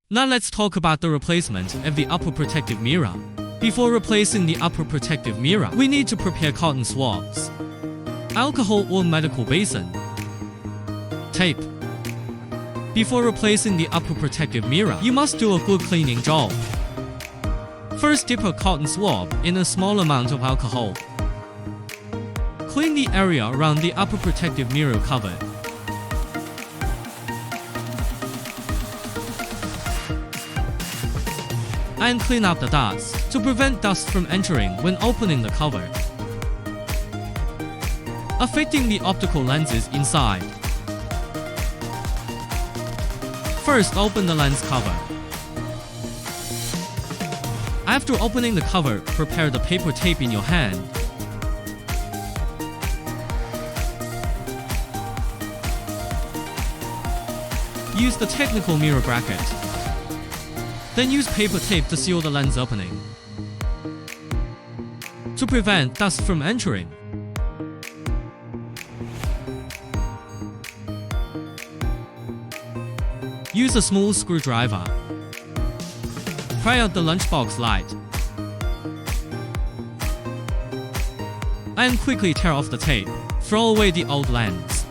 Now let's talk about the replacement of the upper protective mirror. Before replacing the upper protective mirror, we need to prepare cotton swabs, alcohol or medical basin, tape. Before replacing the upper protective mirror, you must do a good cleaning job. First, dip a cotton swab in a small amount of alcohol. Clean the area around the upper protective mirror cover. And clean out the dust to prevent dust from entering when opening the cover. Affecting the optical lenses inside. First, open the lens cover. After opening the cover, prepare the paper tape in your hand. Use the technical mirror bracket. Then use paper tape to seal the lens opening. To prevent dust from entering. Use a small screwdriver. Pry out the lunchbox light. And quickly tear off the tape. Throw away the old lens.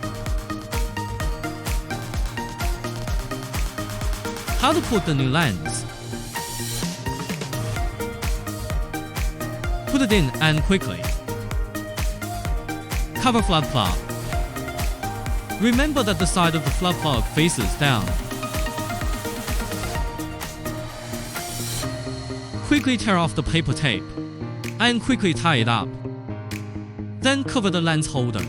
How to put the new lens. Put it in and quickly. Cover flood plug. Remember that the side of the flood plug faces down. Quickly tear off the paper tape and quickly tie it up. Then cover the lens holder.